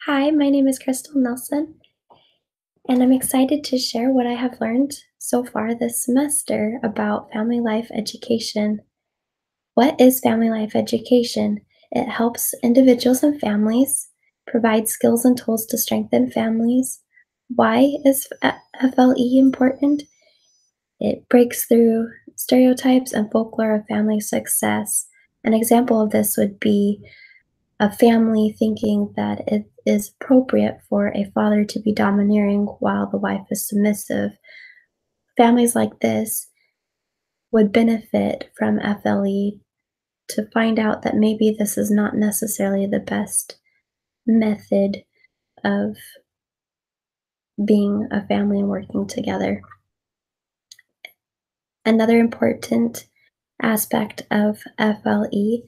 Hi, my name is Crystal Nelson, and I'm excited to share what I have learned so far this semester about family life education. What is family life education? It helps individuals and families, provide skills and tools to strengthen families. Why is FLE important? It breaks through stereotypes and folklore of family success. An example of this would be a family thinking that it is appropriate for a father to be domineering while the wife is submissive. Families like this would benefit from FLE to find out that maybe this is not necessarily the best method of being a family and working together. Another important aspect of FLE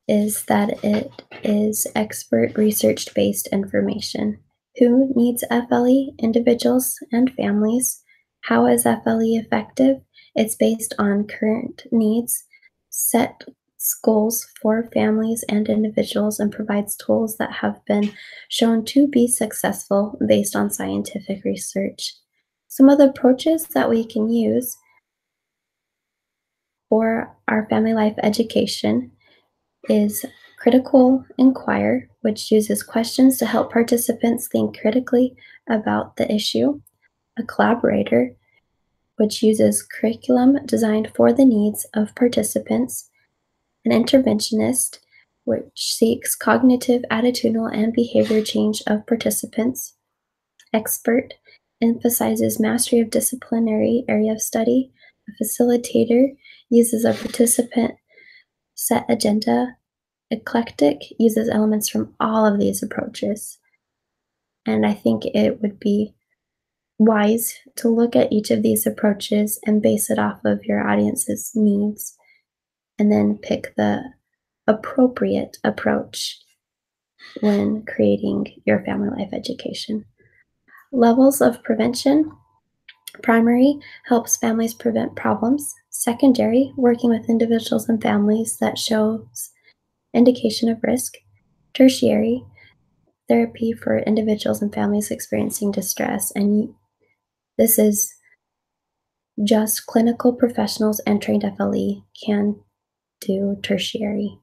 is that it is expert research based information. Who needs FLE? Individuals and families. How is FLE effective? It's based on current needs, set goals for families and individuals, and provides tools that have been shown to be successful based on scientific research. Some of the approaches that we can use for our family life education is Critical Inquire, which uses questions to help participants think critically about the issue. A Collaborator, which uses curriculum designed for the needs of participants. An Interventionist, which seeks cognitive, attitudinal, and behavior change of participants. Expert emphasizes mastery of disciplinary area of study. A Facilitator uses a participant set agenda. Eclectic uses elements from all of these approaches. And I think it would be wise to look at each of these approaches and base it off of your audience's needs, and then pick the appropriate approach when creating your family life education. Levels of prevention. Primary helps families prevent problems. Secondary, working with individuals and families that shows indication of risk. Tertiary, therapy for individuals and families experiencing distress. And this is just clinical professionals and trained FLE can do tertiary.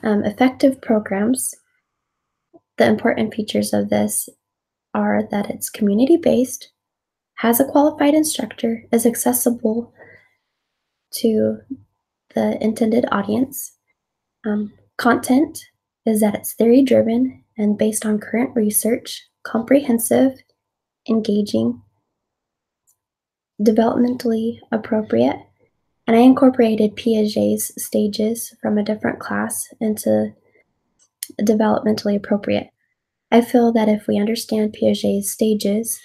Effective programs. The important features of this are that it's community-based, has a qualified instructor, is accessible to the intended audience. Content is that it's theory-driven and based on current research, comprehensive, engaging, developmentally appropriate, and I incorporated Piaget's stages from a different class into developmentally appropriate. I feel that if we understand Piaget's stages,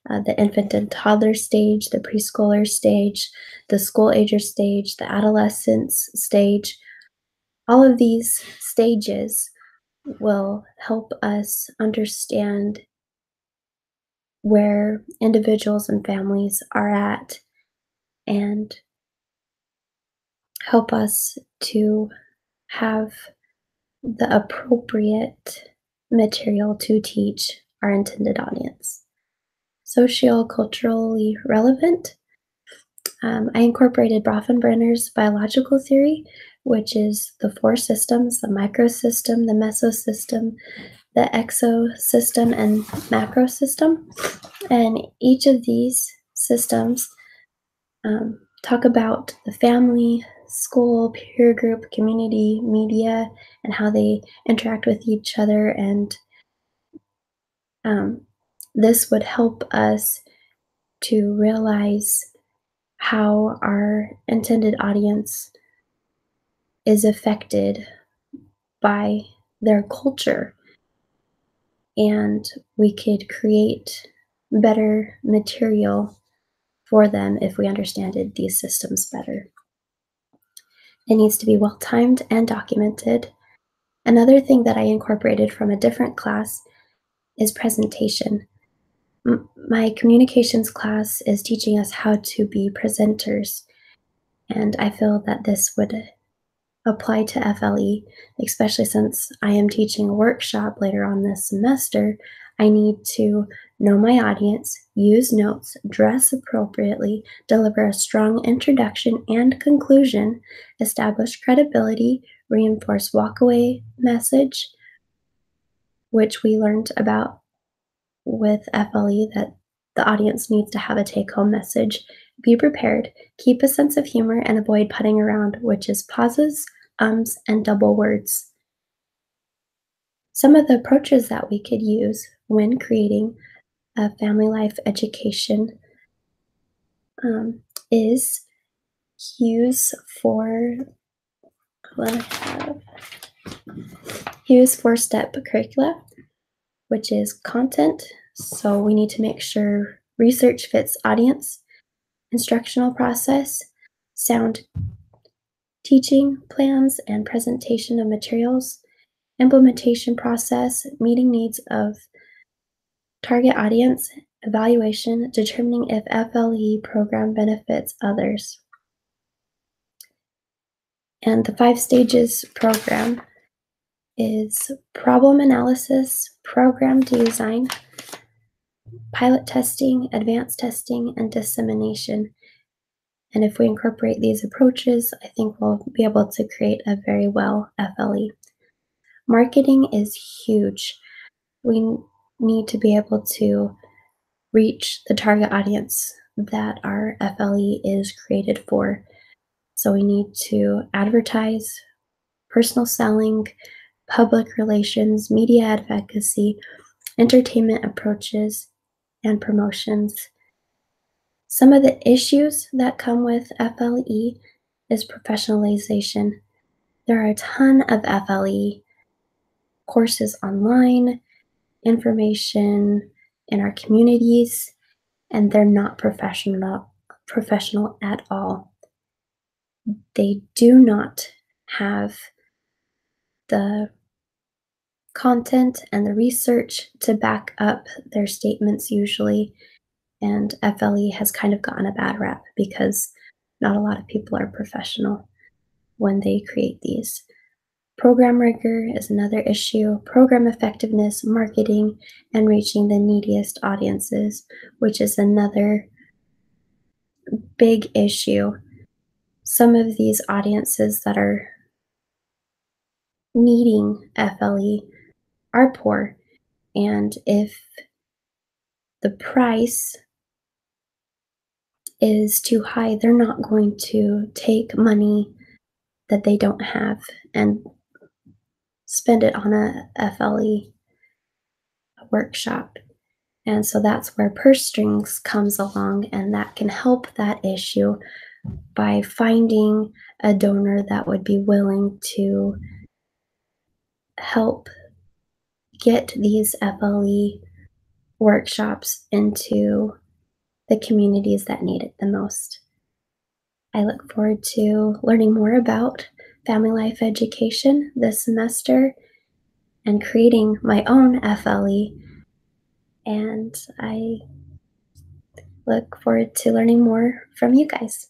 the infant and toddler stage, the preschooler stage, the school ager stage, the adolescence stage, all of these stages will help us understand where individuals and families are at and help us to have the appropriate material to teach our intended audience. Socioculturally relevant. I incorporated Bronfenbrenner's biological theory, which is the four systems: the microsystem, the mesosystem, the exosystem, and macrosystem. And each of these systems talk about the family, school, peer group, community, media, and how they interact with each other. And this would help us to realize how our intended audience is affected by their culture. And we could create better material for them if we understood these systems better. It needs to be well timed and documented. Another thing that I incorporated from a different class is presentation. My communications class is teaching us how to be presenters, and I feel that this would apply to FLE, especially since I am teaching a workshop later on this semester. I need to know my audience, use notes, dress appropriately, deliver a strong introduction and conclusion, establish credibility, reinforce walkaway message, which we learned about with FLE that the audience needs to have a take home message. Be prepared, keep a sense of humor, and avoid putting around, which is pauses, ums, and double words. Some of the approaches that we could use when creating a family life education is use use 4-step curricula, which is content. So we need to make sure research fits audience, instructional process, sound teaching plans and presentation of materials, implementation process, meeting needs of target audience, evaluation, determining if FLE program benefits others. And the 5 stages program is problem analysis, program design, pilot testing, advanced testing, and dissemination. And if we incorporate these approaches, I think we'll be able to create a very well FLE. Marketing is huge. We need to be able to reach the target audience that our FLE is created for. So we need to advertise, personal selling, public relations, media advocacy, entertainment approaches, and promotions. Some of the issues that come with FLE is professionalization. There are a ton of FLE courses online, information in our communities, and they're not professional at all. They do not have the content and the research to back up their statements usually, and FLE has kind of gotten a bad rap because not a lot of people are professional when they create these. Program rigor is another issue, program effectiveness, marketing, and reaching the neediest audiences, which is another big issue. Some of these audiences that are needing FLE are poor, and if the price is too high, they're not going to take money that they don't have and spend it on a FLE workshop. And so that's where purse strings comes along, and that can help that issue by finding a donor that would be willing to help get these FLE workshops into the communities that need it the most. I look forward to learning more about family life education this semester and creating my own FLE. And I look forward to learning more from you guys.